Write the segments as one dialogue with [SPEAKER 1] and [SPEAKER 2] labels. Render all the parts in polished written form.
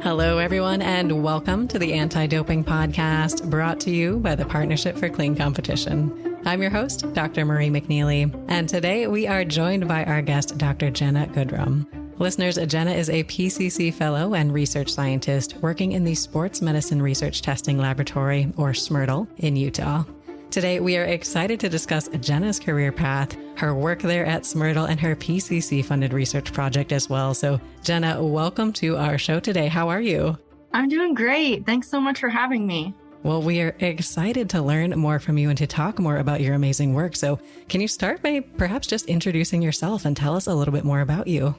[SPEAKER 1] Hello, everyone, and welcome to the Anti-Doping Podcast, brought to you by the Partnership for Clean Competition. I'm your host, Dr. Marie McNeely, and today we are joined by our guest, Dr. Jenna Goodrum. Listeners, Jenna is a PCC fellow and research scientist working in the Sports Medicine Research Testing Laboratory, or SMRTL, in Utah. Today, we are excited to discuss Jenna's career path, her work there at SMRTL, and her PCC-funded research project as well. So, Jenna, welcome to our show today. How are you?
[SPEAKER 2] I'm doing great. Thanks so much for having me.
[SPEAKER 1] Well, we are excited to learn more from you and to talk more about your amazing work. So, can you start by perhaps just introducing yourself and tell us a little bit more about you?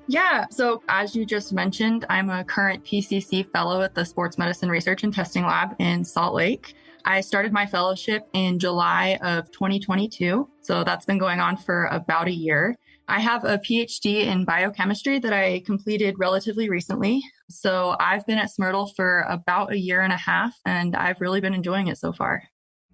[SPEAKER 2] Yeah. So as you just mentioned, I'm a current PCC fellow at the Sports Medicine Research and Testing Lab in Salt Lake. I started my fellowship in July of 2022. So that's been going on for about a year. I have a PhD in biochemistry that I completed relatively recently. So I've been at SMRTL for about a year and a half, and I've really been enjoying it so far.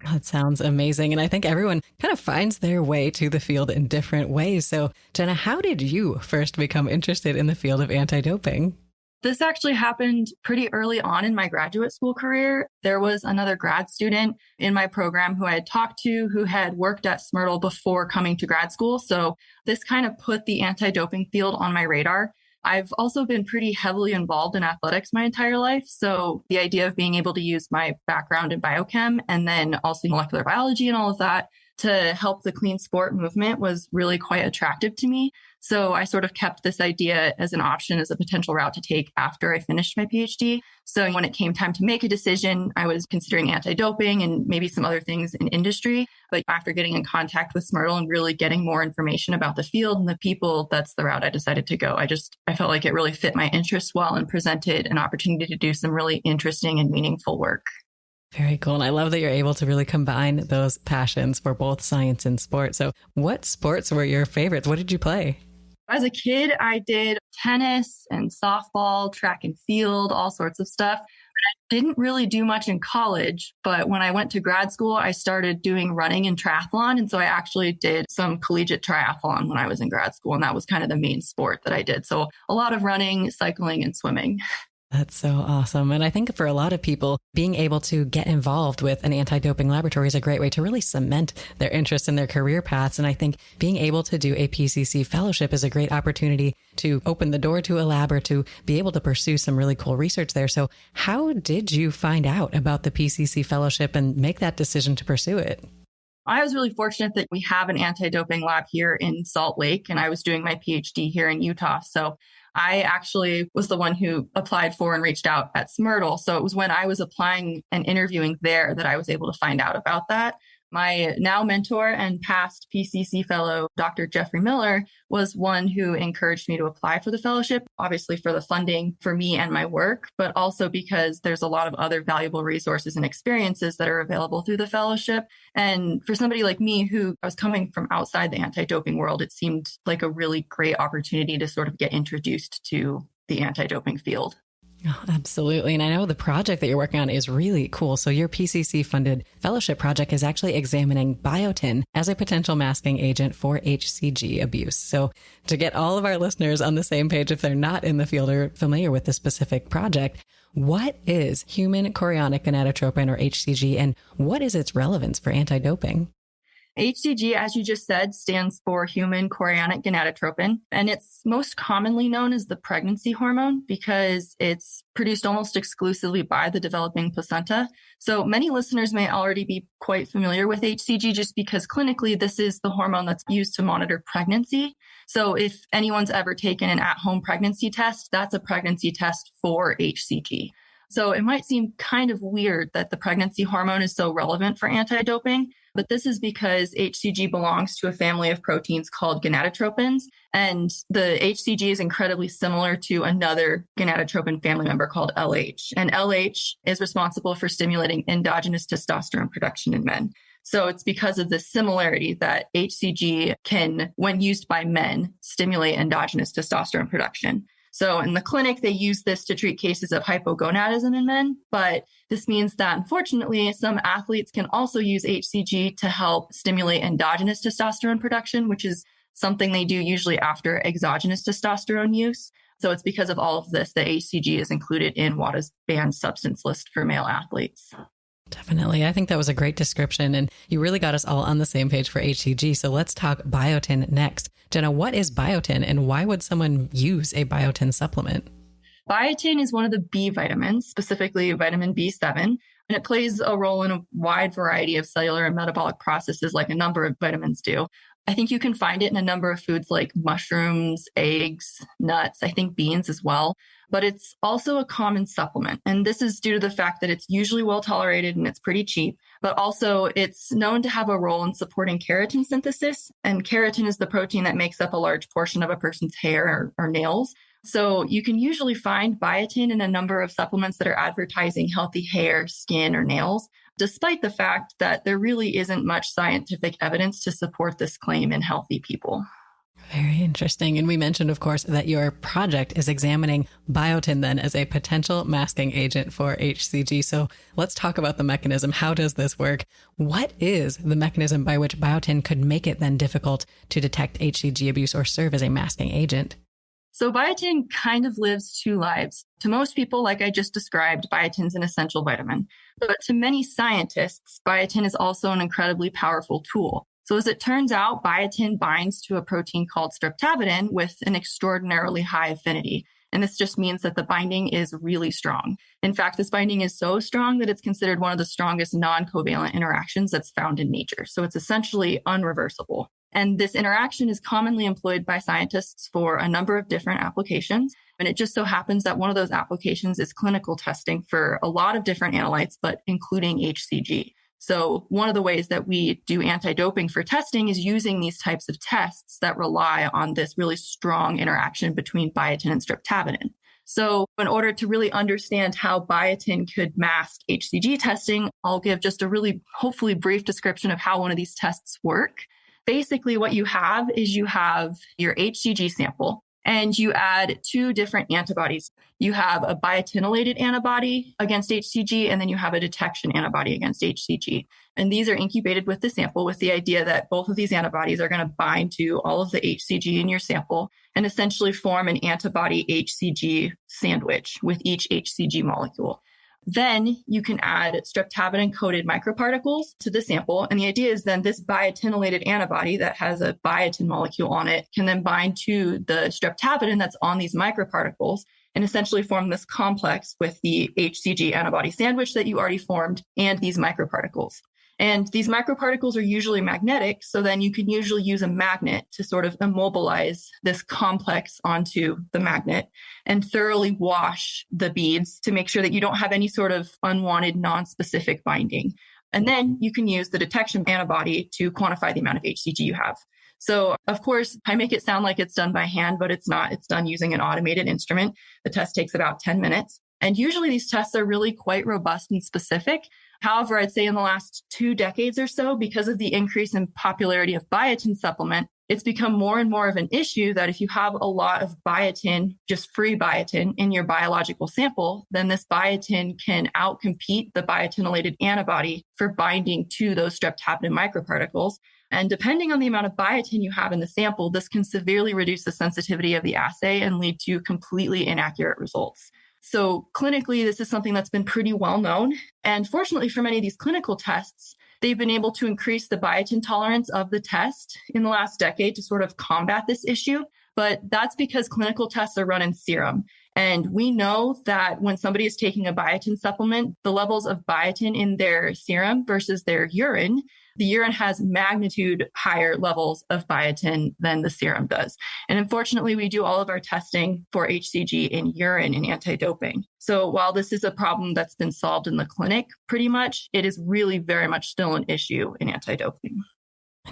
[SPEAKER 1] That sounds amazing. And I think everyone kind of finds their way to the field in different ways. So, Jenna, how did you first become interested in the field of anti-doping?
[SPEAKER 2] This actually happened pretty early on in my graduate school career. There was another grad student in my program who I had talked to who had worked at SMRTL before coming to grad school. So this kind of put the anti-doping field on my radar. I've also been pretty heavily involved in athletics my entire life. So the idea of being able to use my background in biochem and then also molecular biology and all of that to help the clean sport movement was really quite attractive to me. So I sort of kept this idea as an option, as a potential route to take after I finished my PhD. So when it came time to make a decision, I was considering anti-doping and maybe some other things in industry. But after getting in contact with SMRTL and really getting more information about the field and the people, that's the route I decided to go. I felt like it really fit my interests well and presented an opportunity to do some really interesting and meaningful work.
[SPEAKER 1] Very cool. And I love that you're able to really combine those passions for both science and sport. So what sports were your favorites? What did you play?
[SPEAKER 2] As a kid, I did tennis and softball, track and field, all sorts of stuff. But I didn't really do much in college. But when I went to grad school, I started doing running and triathlon. And so I actually did some collegiate triathlon when I was in grad school. And that was kind of the main sport that I did. So a lot of running, cycling, and swimming.
[SPEAKER 1] That's so awesome. And I think for a lot of people, being able to get involved with an anti-doping laboratory is a great way to really cement their interest in their career paths. And I think being able to do a PCC fellowship is a great opportunity to open the door to a lab or to be able to pursue some really cool research there. So how did you find out about the PCC fellowship and make that decision to pursue it?
[SPEAKER 2] I was really fortunate that we have an anti-doping lab here in Salt Lake, and I was doing my PhD here in Utah. So I actually was the one who applied for and reached out at SMRTL. So it was when I was applying and interviewing there that I was able to find out about that. My now mentor and past PCC fellow, Dr. Jeffrey Miller, was one who encouraged me to apply for the fellowship, obviously for the funding for me and my work, but also because there's a lot of other valuable resources and experiences that are available through the fellowship. And for somebody like me who was coming from outside the anti-doping world, it seemed like a really great opportunity to sort of get introduced to the anti-doping field.
[SPEAKER 1] Oh, absolutely. And I know the project that you're working on is really cool. So your PCC-funded fellowship project is actually examining biotin as a potential masking agent for hCG abuse. So to get all of our listeners on the same page, if they're not in the field or familiar with the specific project, what is human chorionic gonadotropin, or hCG, and what is its relevance for anti-doping?
[SPEAKER 2] hCG, as you just said, stands for human chorionic gonadotropin, and it's most commonly known as the pregnancy hormone because it's produced almost exclusively by the developing placenta. So many listeners may already be quite familiar with hCG just because clinically this is the hormone that's used to monitor pregnancy. So if anyone's ever taken an at-home pregnancy test, that's a pregnancy test for hCG. So it might seem kind of weird that the pregnancy hormone is so relevant for anti-doping, but this is because hCG belongs to a family of proteins called gonadotropins, and the hCG is incredibly similar to another gonadotropin family member called LH. And LH is responsible for stimulating endogenous testosterone production in men. So it's because of this similarity that hCG can, when used by men, stimulate endogenous testosterone production. So in the clinic, they use this to treat cases of hypogonadism in men, but this means that unfortunately, some athletes can also use hCG to help stimulate endogenous testosterone production, which is something they do usually after exogenous testosterone use. So it's because of all of this that hCG is included in WADA's banned substance list for male athletes.
[SPEAKER 1] Definitely. I think that was a great description, and you really got us all on the same page for hCG. So let's talk biotin next. Jenna, what is biotin and why would someone use a biotin supplement?
[SPEAKER 2] Biotin is one of the B vitamins, specifically vitamin B7, and it plays a role in a wide variety of cellular and metabolic processes like a number of vitamins do. I think you can find it in a number of foods like mushrooms, eggs, nuts, I think beans as well. But it's also a common supplement. And this is due to the fact that it's usually well tolerated and it's pretty cheap. But also it's known to have a role in supporting keratin synthesis. And keratin is the protein that makes up a large portion of a person's hair or nails. So you can usually find biotin in a number of supplements that are advertising healthy hair, skin, or nails, despite the fact that there really isn't much scientific evidence to support this claim in healthy people.
[SPEAKER 1] Very interesting. And we mentioned, of course, that your project is examining biotin then as a potential masking agent for hCG. So let's talk about the mechanism. How does this work? What is the mechanism by which biotin could make it then difficult to detect hCG abuse or serve as a masking agent?
[SPEAKER 2] So biotin kind of lives two lives. To most people, like I just described, biotin's an essential vitamin. But to many scientists, biotin is also an incredibly powerful tool. So as it turns out, biotin binds to a protein called streptavidin with an extraordinarily high affinity. And this just means that the binding is really strong. In fact, this binding is so strong that it's considered one of the strongest non-covalent interactions that's found in nature. So it's essentially unreversible. And this interaction is commonly employed by scientists for a number of different applications. And it just so happens that one of those applications is clinical testing for a lot of different analytes, but including hCG. So one of the ways that we do anti-doping for testing is using these types of tests that rely on this really strong interaction between biotin and streptavidin. So in order to really understand how biotin could mask hCG testing, I'll give just a really hopefully brief description of how one of these tests work. Basically, what you have is you have your hCG sample and you add two different antibodies. You have a biotinylated antibody against hCG, and then you have a detection antibody against hCG. And these are incubated with the sample with the idea that both of these antibodies are going to bind to all of the hCG in your sample and essentially form an antibody hCG sandwich with each hCG molecule. Then you can add streptavidin-coated microparticles to the sample. And the idea is then this biotinylated antibody that has a biotin molecule on it can then bind to the streptavidin that's on these microparticles and essentially form this complex with the hCG antibody sandwich that you already formed and these microparticles. And these microparticles are usually magnetic, so then you can usually use a magnet to sort of immobilize this complex onto the magnet and thoroughly wash the beads to make sure that you don't have any sort of unwanted non-specific binding. And then you can use the detection antibody to quantify the amount of hCG you have. So, of course, I make it sound like it's done by hand, but it's not. It's done using an automated instrument. The test takes about 10 minutes. And usually these tests are really quite robust and specific. However, I'd say in the last 2 decades or so, because of the increase in popularity of biotin supplement, it's become more and more of an issue that if you have a lot of biotin, just free biotin in your biological sample, then this biotin can outcompete the biotinylated antibody for binding to those streptavidin microparticles. And depending on the amount of biotin you have in the sample, this can severely reduce the sensitivity of the assay and lead to completely inaccurate results. So clinically, this is something that's been pretty well known. And fortunately for many of these clinical tests, they've been able to increase the biotin tolerance of the test in the last decade to sort of combat this issue. But that's because clinical tests are run in serum. And we know that when somebody is taking a biotin supplement, the levels of biotin in their serum versus their urine, the urine has magnitude higher levels of biotin than the serum does. And unfortunately, we do all of our testing for hCG in urine in anti-doping. So while this is a problem that's been solved in the clinic pretty much, it is really very much still an issue in anti-doping.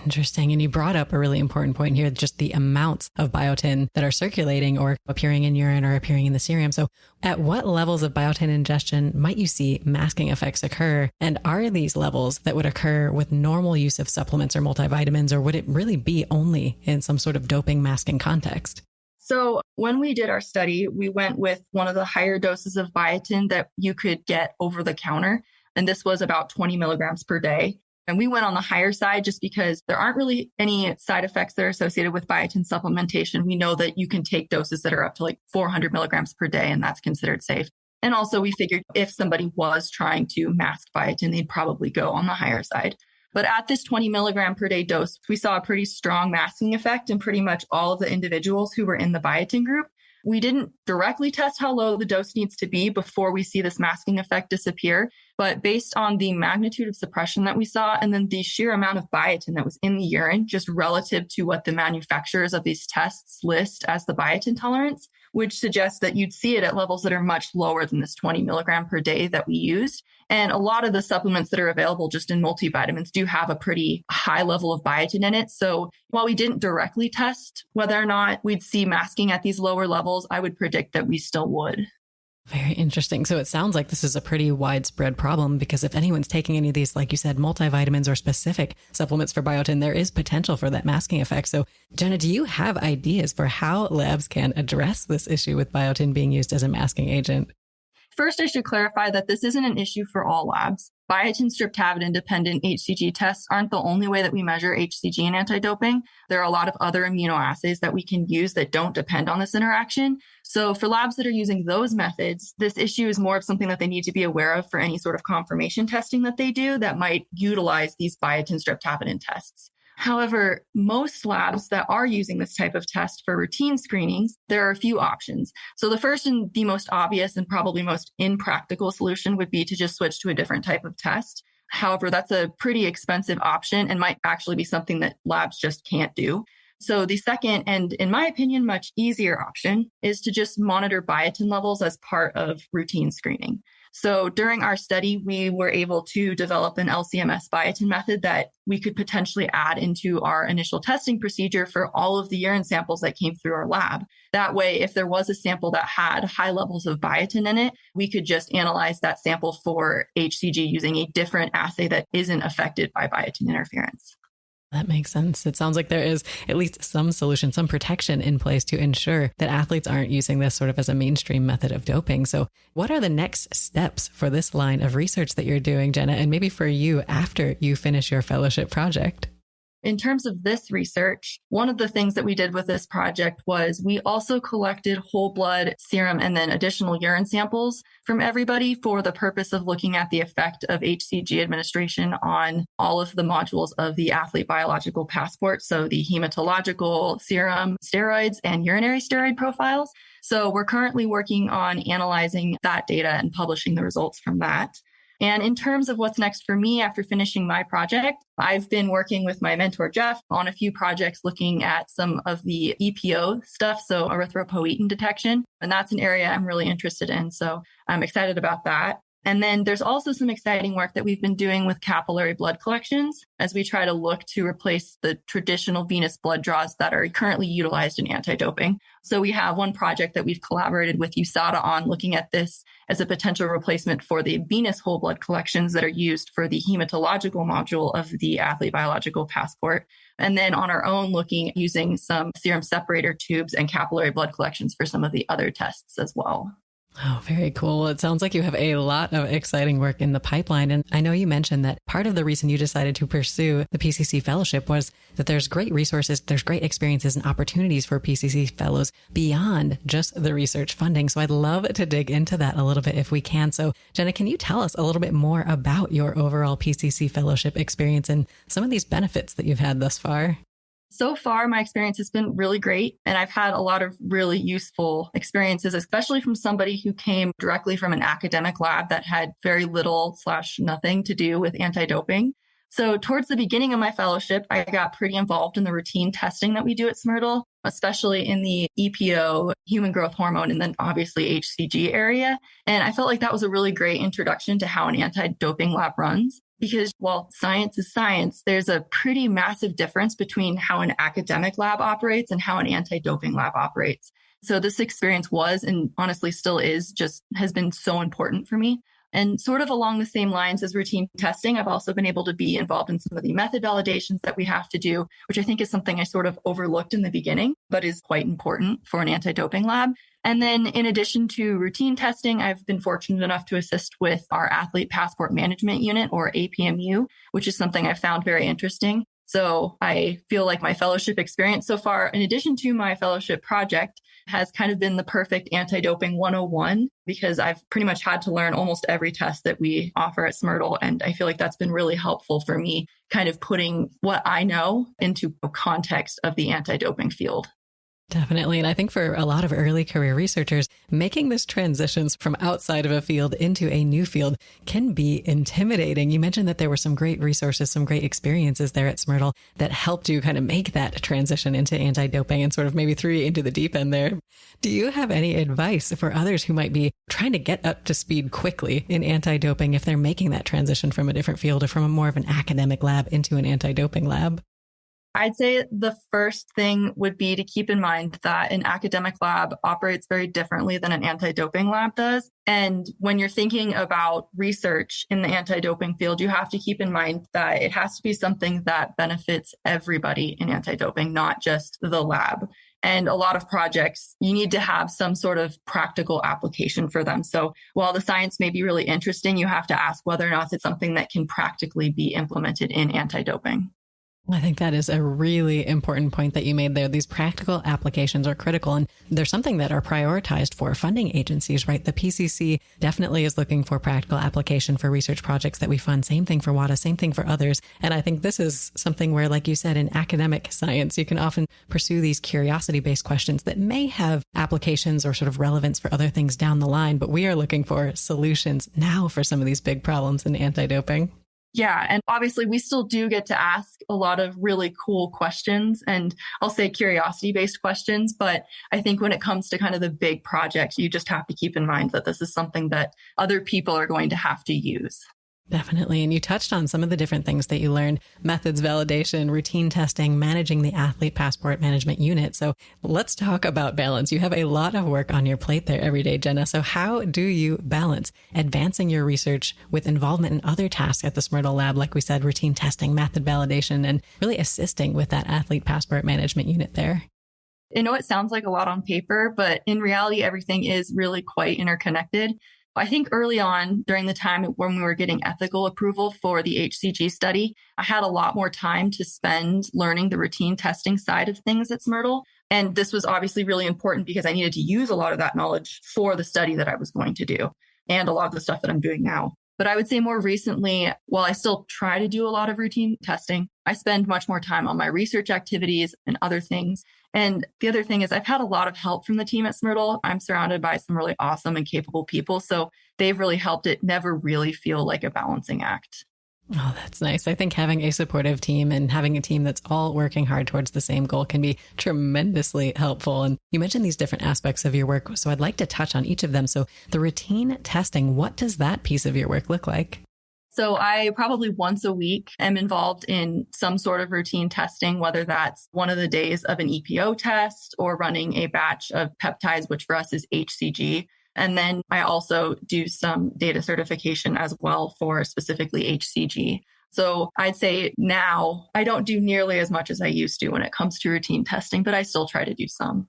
[SPEAKER 1] Interesting. And you brought up a really important point here, just the amounts of biotin that are circulating or appearing in urine or appearing in the serum. So at what levels of biotin ingestion might you see masking effects occur? And are these levels that would occur with normal use of supplements or multivitamins, or would it really be only in some sort of doping masking context?
[SPEAKER 2] So when we did our study, we went with one of the higher doses of biotin that you could get over the counter. And this was about 20 milligrams per day. And we went on the higher side just because there aren't really any side effects that are associated with biotin supplementation. We know that you can take doses that are up to like 400 milligrams per day, and that's considered safe. And also we figured if somebody was trying to mask biotin, they'd probably go on the higher side. But at this 20 milligram per day dose, we saw a pretty strong masking effect in pretty much all of the individuals who were in the biotin group. We didn't directly test how low the dose needs to be before we see this masking effect disappear. But based on the magnitude of suppression that we saw, and then the sheer amount of biotin that was in the urine, just relative to what the manufacturers of these tests list as the biotin tolerance, which suggests that you'd see it at levels that are much lower than this 20 milligram per day that we used. And a lot of the supplements that are available just in multivitamins do have a pretty high level of biotin in it. So while we didn't directly test whether or not we'd see masking at these lower levels, I would predict that we still would.
[SPEAKER 1] Very interesting. So it sounds like this is a pretty widespread problem, because if anyone's taking any of these, like you said, multivitamins or specific supplements for biotin, there is potential for that masking effect. So Jenna, do you have ideas for how labs can address this issue with biotin being used as a masking agent?
[SPEAKER 2] First, I should clarify that this isn't an issue for all labs. Biotin streptavidin-dependent hCG tests aren't the only way that we measure hCG in anti-doping. There are a lot of other immunoassays that we can use that don't depend on this interaction. So for labs that are using those methods, this issue is more of something that they need to be aware of for any sort of confirmation testing that they do that might utilize these biotin streptavidin tests. However, most labs that are using this type of test for routine screenings, there are a few options. So the first and the most obvious and probably most impractical solution would be to just switch to a different type of test. However, that's a pretty expensive option and might actually be something that labs just can't do. So the second, and in my opinion, much easier option is to just monitor biotin levels as part of routine screening. So during our study, we were able to develop an LC-MS biotin method that we could potentially add into our initial testing procedure for all of the urine samples that came through our lab. That way, if there was a sample that had high levels of biotin in it, we could just analyze that sample for hCG using a different assay that isn't affected by biotin interference.
[SPEAKER 1] That makes sense. It sounds like there is at least some solution, some protection in place to ensure that athletes aren't using this sort of as a mainstream method of doping. So what are the next steps for this line of research that you're doing, Jenna, and maybe for you after you finish your fellowship project?
[SPEAKER 2] In terms of this research, one of the things that we did with this project was we also collected whole blood, serum, and then additional urine samples from everybody for the purpose of looking at the effect of hCG administration on all of the modules of the athlete biological passport. So the hematological, serum, steroids, and urinary steroid profiles. So we're currently working on analyzing that data and publishing the results from that. And in terms of what's next for me after finishing my project, I've been working with my mentor, Jeff, on a few projects looking at some of the EPO stuff, so erythropoietin detection. And that's an area I'm really interested in. So I'm excited about that. And then there's also some exciting work that we've been doing with capillary blood collections as we try to look to replace the traditional venous blood draws that are currently utilized in anti-doping. So we have one project that we've collaborated with USADA on looking at this as a potential replacement for the venous whole blood collections that are used for the hematological module of the athlete biological passport. And then on our own, looking at using some serum separator tubes and capillary blood collections for some of the other tests as well.
[SPEAKER 1] Oh, very cool. It sounds like you have a lot of exciting work in the pipeline. And I know you mentioned that part of the reason you decided to pursue the PCC fellowship was that there's great resources, there's great experiences and opportunities for PCC fellows beyond just the research funding. So I'd love to dig into that a little bit if we can. So Jenna, can you tell us a little bit more about your overall PCC fellowship experience and some of these benefits that you've had thus far?
[SPEAKER 2] So far, my experience has been really great, and I've had a lot of really useful experiences, especially from somebody who came directly from an academic lab that had very little/nothing to do with anti-doping. So towards the beginning of my fellowship, I got pretty involved in the routine testing that we do at SMRTL, especially in the EPO, human growth hormone, and then obviously hCG area. And I felt like that was a really great introduction to how an anti-doping lab runs. Because while science is science, there's a pretty massive difference between how an academic lab operates and how an anti-doping lab operates. So this experience was, and honestly still is, just has been so important for me. And sort of along the same lines as routine testing, I've also been able to be involved in some of the method validations that we have to do, which I think is something I sort of overlooked in the beginning, but is quite important for an anti-doping lab. And then in addition to routine testing, I've been fortunate enough to assist with our Athlete Passport Management Unit, or APMU, which is something I found very interesting. So I feel like my fellowship experience so far, in addition to my fellowship project, has kind of been the perfect anti-doping 101, because I've pretty much had to learn almost every test that we offer at SMRTL. And I feel like that's been really helpful for me, kind of putting what I know into a context of the anti-doping field.
[SPEAKER 1] Definitely. And I think for a lot of early career researchers, making this transitions from outside of a field into a new field can be intimidating. You mentioned that there were some great resources, some great experiences there at SMRTL that helped you kind of make that transition into anti-doping and sort of maybe threw you into the deep end there. Do you have any advice for others who might be trying to get up to speed quickly in anti-doping if they're making that transition from a different field or from a more of an academic lab into an anti-doping lab?
[SPEAKER 2] I'd say the first thing would be to keep in mind that an academic lab operates very differently than an anti-doping lab does. And when you're thinking about research in the anti-doping field, you have to keep in mind that it has to be something that benefits everybody in anti-doping, not just the lab. And a lot of projects, you need to have some sort of practical application for them. So while the science may be really interesting, you have to ask whether or not it's something that can practically be implemented in anti-doping.
[SPEAKER 1] I think that is a really important point that you made there. These practical applications are critical, and they're something that are prioritized for funding agencies, right? The PCC definitely is looking for practical application for research projects that we fund. Same thing for WADA, same thing for others. And I think this is something where, like you said, in academic science, you can often pursue these curiosity-based questions that may have applications or sort of relevance for other things down the line, but we are looking for solutions now for some of these big problems in anti-doping.
[SPEAKER 2] Yeah. And obviously we still do get to ask a lot of really cool questions, and I'll say curiosity-based questions. But I think when it comes to kind of the big projects, you just have to keep in mind that this is something that other people are going to have to use.
[SPEAKER 1] Definitely. And you touched on some of the different things that you learned: methods, validation, routine testing, managing the Athlete Passport Management Unit. So let's talk about balance. You have a lot of work on your plate there every day, Jenna. So how do you balance advancing your research with involvement in other tasks at the SMRTL lab, like we said, routine testing, method validation, and really assisting with that Athlete Passport Management Unit there?
[SPEAKER 2] I know it sounds like a lot on paper, but in reality, everything is really quite interconnected. I think early on, during the time when we were getting ethical approval for the hCG study, I had a lot more time to spend learning the routine testing side of things at SMRTL. And this was obviously really important because I needed to use a lot of that knowledge for the study that I was going to do and a lot of the stuff that I'm doing now. But I would say more recently, while I still try to do a lot of routine testing, I spend much more time on my research activities and other things. And the other thing is I've had a lot of help from the team at SMRTL. I'm surrounded by some really awesome and capable people. So they've really helped it never really feel like a balancing act.
[SPEAKER 1] Oh, that's nice. I think having a supportive team and having a team that's all working hard towards the same goal can be tremendously helpful. And you mentioned these different aspects of your work, so I'd like to touch on each of them. So the routine testing, what does that piece of your work look like?
[SPEAKER 2] So I probably once a week am involved in some sort of routine testing, whether that's one of the days of an EPO test or running a batch of peptides, which for us is hCG. And then I also do some data certification as well for specifically hCG. So I'd say now I don't do nearly as much as I used to when it comes to routine testing, but I still try to do some.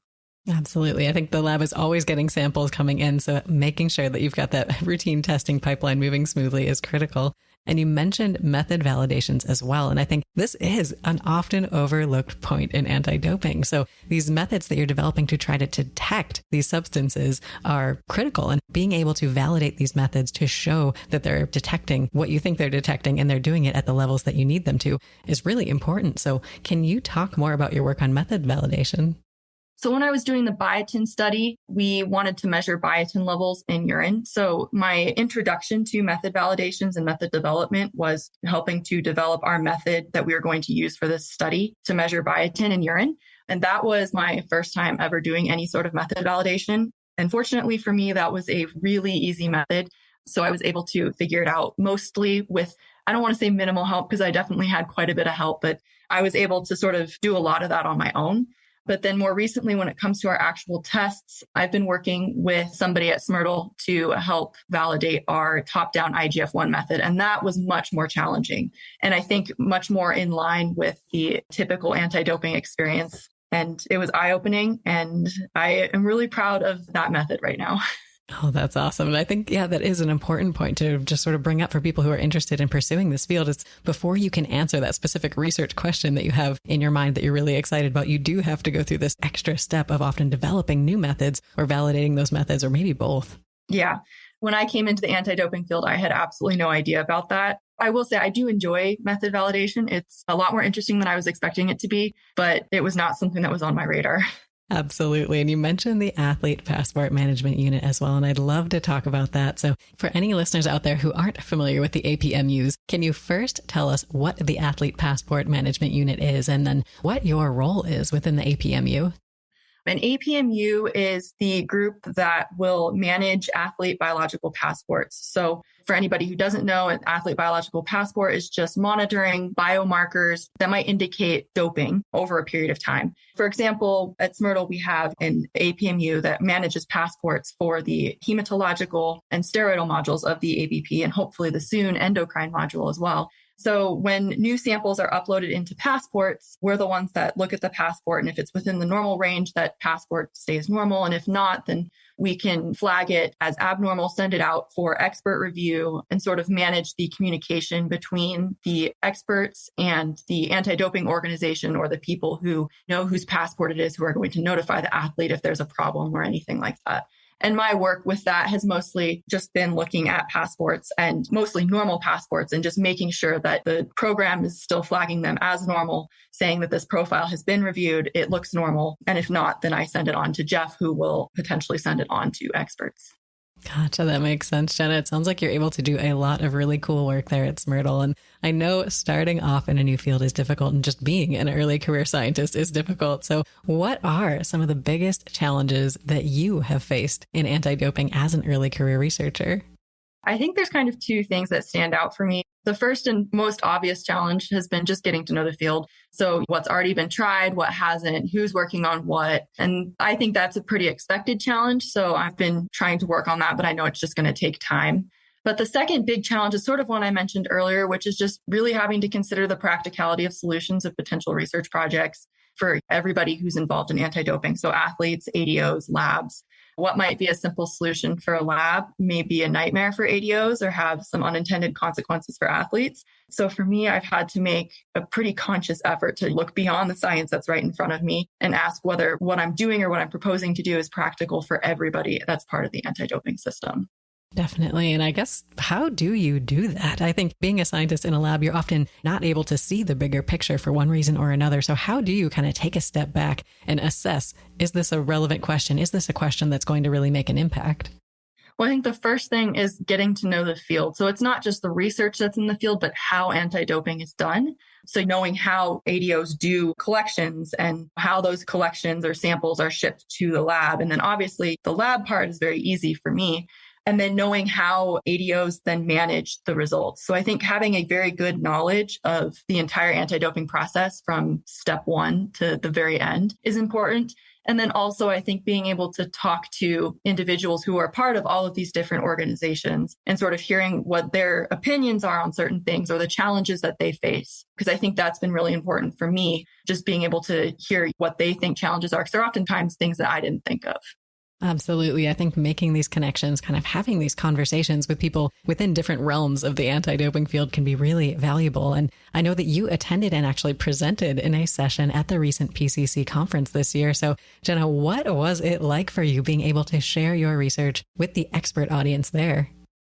[SPEAKER 1] Absolutely. I think the lab is always getting samples coming in, so making sure that you've got that routine testing pipeline moving smoothly is critical. And you mentioned method validations as well. And I think this is an often overlooked point in anti-doping. So these methods that you're developing to try to detect these substances are critical. And being able to validate these methods to show that they're detecting what you think they're detecting and they're doing it at the levels that you need them to is really important. So can you talk more about your work on method validation?
[SPEAKER 2] So when I was doing the biotin study, we wanted to measure biotin levels in urine. So my introduction to method validations and method development was helping to develop our method that we were going to use for this study to measure biotin in urine. And that was my first time ever doing any sort of method validation. And fortunately for me, that was a really easy method. So I was able to figure it out mostly with, I don't want to say minimal help because I definitely had quite a bit of help, but I was able to sort of do a lot of that on my own. But then more recently, when it comes to our actual tests, I've been working with somebody at SMRTL to help validate our top-down IGF-1 method. And that was much more challenging. And I think much more in line with the typical anti-doping experience And it was eye-opening. And I am really proud of that method right now.
[SPEAKER 1] Oh, that's awesome. And I think, yeah, that is an important point to just sort of bring up for people who are interested in pursuing this field is before you can answer that specific research question that you have in your mind that you're really excited about, you do have to go through this extra step of often developing new methods or validating those methods or maybe both.
[SPEAKER 2] Yeah. When I came into the anti-doping field, I had absolutely no idea about that. I will say I do enjoy method validation. It's a lot more interesting than I was expecting it to be, but it was not something that was on my radar.
[SPEAKER 1] Absolutely. And you mentioned the Athlete Passport Management Unit as well. And I'd love to talk about that. So for any listeners out there who aren't familiar with the APMUs, can you first tell us what the Athlete Passport Management Unit is and then what your role is within the APMU?
[SPEAKER 2] An APMU is the group that will manage athlete biological passports. So for anybody who doesn't know, an athlete biological passport is just monitoring biomarkers that might indicate doping over a period of time. For example, at SMRTL, we have an APMU that manages passports for the hematological and steroidal modules of the ABP and hopefully the soon endocrine module as well. So when new samples are uploaded into passports, we're the ones that look at the passport. And if it's within the normal range, that passport stays normal. And if not, then we can flag it as abnormal, send it out for expert review and sort of manage the communication between the experts and the anti-doping organization or the people who know whose passport it is who are going to notify the athlete if there's a problem or anything like that. And my work with that has mostly just been looking at passports and mostly normal passports and just making sure that the program is still flagging them as normal, saying that this profile has been reviewed, it looks normal. And if not, then I send it on to Jeff, who will potentially send it on to experts.
[SPEAKER 1] Gotcha. That makes sense, Jenna. It sounds like you're able to do a lot of really cool work there at SMRTL. And I know starting off in a new field is difficult and just being an early career scientist is difficult. So what are some of the biggest challenges that you have faced in anti-doping as an early career researcher?
[SPEAKER 2] I think there's kind of two things that stand out for me. The first and most obvious challenge has been just getting to know the field. So what's already been tried, what hasn't, who's working on what. And I think that's a pretty expected challenge. So I've been trying to work on that, but I know it's just going to take time. But the second big challenge is sort of one I mentioned earlier, which is just really having to consider the practicality of solutions of potential research projects for everybody who's involved in anti-doping. So athletes, ADOs, labs. What might be a simple solution for a lab may be a nightmare for ADOs or have some unintended consequences for athletes. So for me, I've had to make a pretty conscious effort to look beyond the science that's right in front of me and ask whether what I'm doing or what I'm proposing to do is practical for everybody that's part of the anti-doping system.
[SPEAKER 1] Definitely. And I guess, how do you do that? I think being a scientist in a lab, you're often not able to see the bigger picture for one reason or another. So how do you kind of take a step back and assess, is this a relevant question? Is this a question that's going to really make an impact?
[SPEAKER 2] Well, I think the first thing is getting to know the field. So it's not just the research that's in the field, but how anti-doping is done. So knowing how ADOs do collections and how those collections or samples are shipped to the lab. And then obviously the lab part is very easy for me. And then knowing how ADOs then manage the results. So I think having a very good knowledge of the entire anti-doping process from step one to the very end is important. And then also, I think being able to talk to individuals who are part of all of these different organizations and sort of hearing what their opinions are on certain things or the challenges that they face. Because I think that's been really important for me, just being able to hear what they think challenges are, because they're oftentimes things that I didn't think of.
[SPEAKER 1] Absolutely. I think making these connections, kind of having these conversations with people within different realms of the anti-doping field can be really valuable. And I know that you attended and actually presented in a session at the recent PCC conference this year. So Jenna, what was it like for you being able to share your research with the expert audience there?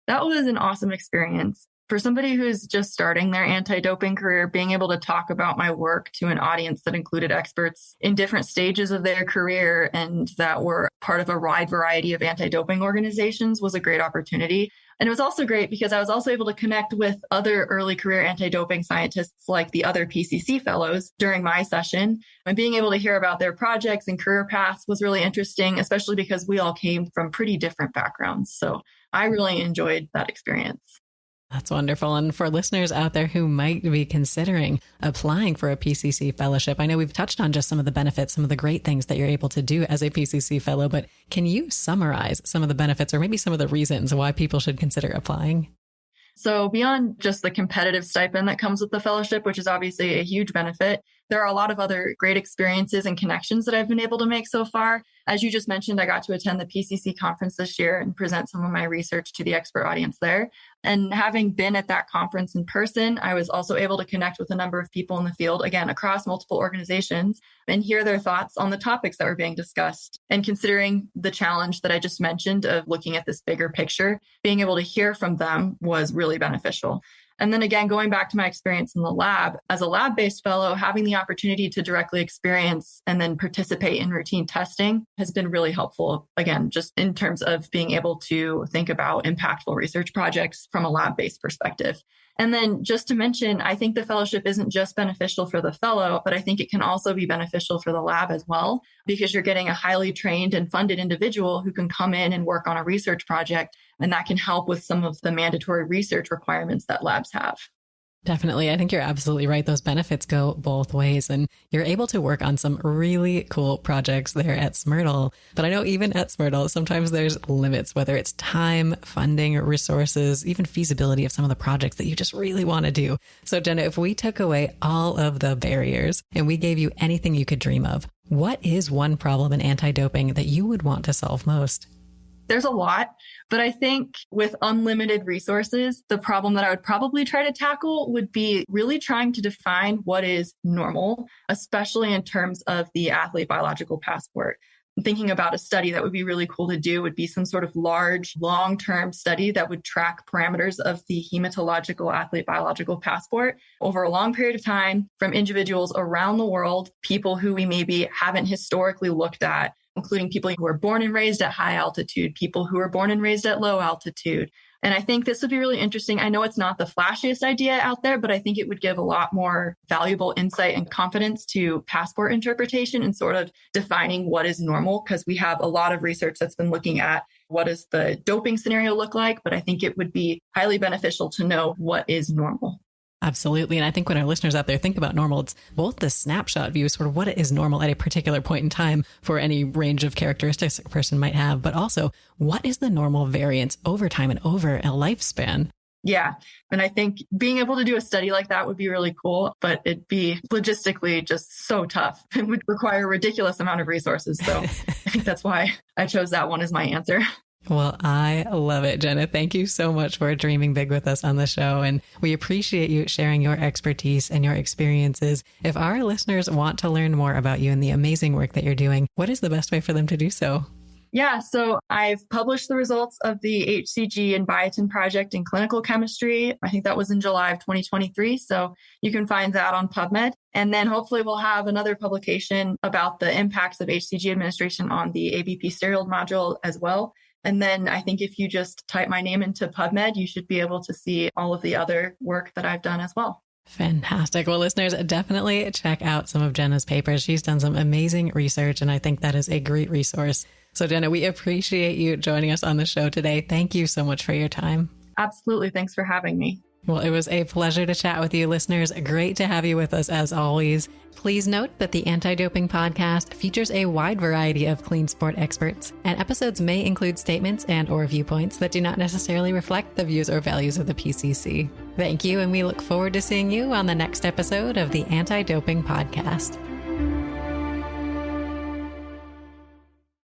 [SPEAKER 2] That was an awesome experience. For somebody who's just starting their anti-doping career, being able to talk about my work to an audience that included experts in different stages of their career and that were part of a wide variety of anti-doping organizations was a great opportunity. And it was also great because I was also able to connect with other early career anti-doping scientists like the other PCC fellows during my session. And being able to hear about their projects and career paths was really interesting, especially because we all came from pretty different backgrounds. So I really enjoyed that experience.
[SPEAKER 1] That's wonderful. And for listeners out there who might be considering applying for a PCC fellowship, I know we've touched on just some of the benefits, some of the great things that you're able to do as a PCC fellow, but can you summarize some of the benefits or maybe some of the reasons why people should consider applying?
[SPEAKER 2] So beyond just the competitive stipend that comes with the fellowship, which is obviously a huge benefit, There are a lot of other great experiences and connections that I've been able to make so far. As you just mentioned, I got to attend the PCC conference this year and present some of my research to the expert audience there. And having been at that conference in person, I was also able to connect with a number of people in the field, again, across multiple organizations, and hear their thoughts on the topics that were being discussed. And considering the challenge that I just mentioned of looking at this bigger picture, being able to hear from them was really beneficial. And then again, going back to my experience in the lab, as a lab-based fellow, having the opportunity to directly experience and then participate in routine testing has been really helpful. Again, just in terms of being able to think about impactful research projects from a lab-based perspective. And then just to mention, I think the fellowship isn't just beneficial for the fellow, but I think it can also be beneficial for the lab as well, because you're getting a highly trained and funded individual who can come in and work on a research project. And that can help with some of the mandatory research requirements that labs have.
[SPEAKER 1] Definitely. I think you're absolutely right. Those benefits go both ways, and you're able to work on some really cool projects there at SMRTL. But I know even at SMRTL, sometimes there's limits, whether it's time, funding, resources, even feasibility of some of the projects that you just really want to do. So Jenna, if we took away all of the barriers and we gave you anything you could dream of, what is one problem in anti-doping that you would want to solve most?
[SPEAKER 2] There's a lot, but I think with unlimited resources, the problem that I would probably try to tackle would be really trying to define what is normal, especially in terms of the athlete biological passport. Thinking about a study that would be really cool to do would be some sort of large, long-term study that would track parameters of the hematological athlete biological passport over a long period of time from individuals around the world, people who we maybe haven't historically looked at, including people who were born and raised at high altitude, people who were born and raised at low altitude. And I think this would be really interesting. I know it's not the flashiest idea out there, but I think it would give a lot more valuable insight and confidence to passport interpretation and sort of defining what is normal, because we have a lot of research that's been looking at what does the doping scenario look like, but I think it would be highly beneficial to know what is normal.
[SPEAKER 1] Absolutely. And I think when our listeners out there think about normal, it's both the snapshot view, sort of what is normal at a particular point in time for any range of characteristics a person might have, but also what is the normal variance over time and over a lifespan?
[SPEAKER 2] Yeah. And I think being able to do a study like that would be really cool, but it'd be logistically just so tough. It would require a ridiculous amount of resources. So I think that's why I chose that one as my answer.
[SPEAKER 1] Well, I love it, Jenna. Thank you so much for dreaming big with us on the show. And we appreciate you sharing your expertise and your experiences. If our listeners want to learn more about you and the amazing work that you're doing, what is the best way for them to do so?
[SPEAKER 2] Yeah, so I've published the results of the hCG and Biotin project in clinical chemistry. I think that was in July of 2023. So you can find that on PubMed. And then hopefully we'll have another publication about the impacts of hCG administration on the ABP steroid module as well. And then I think if you just type my name into PubMed, you should be able to see all of the other work that I've done as well.
[SPEAKER 1] Fantastic. Well, listeners, definitely check out some of Jenna's papers. She's done some amazing research, and I think that is a great resource. So Jenna, we appreciate you joining us on the show today. Thank you so much for your time.
[SPEAKER 2] Absolutely. Thanks for having me.
[SPEAKER 1] Well, it was a pleasure to chat with you, listeners. Great to have you with us as always. Please note that the Anti-Doping Podcast features a wide variety of clean sport experts, and episodes may include statements and/or viewpoints that do not necessarily reflect the views or values of the PCC. Thank you, and we look forward to seeing you on the next episode of the Anti-Doping Podcast.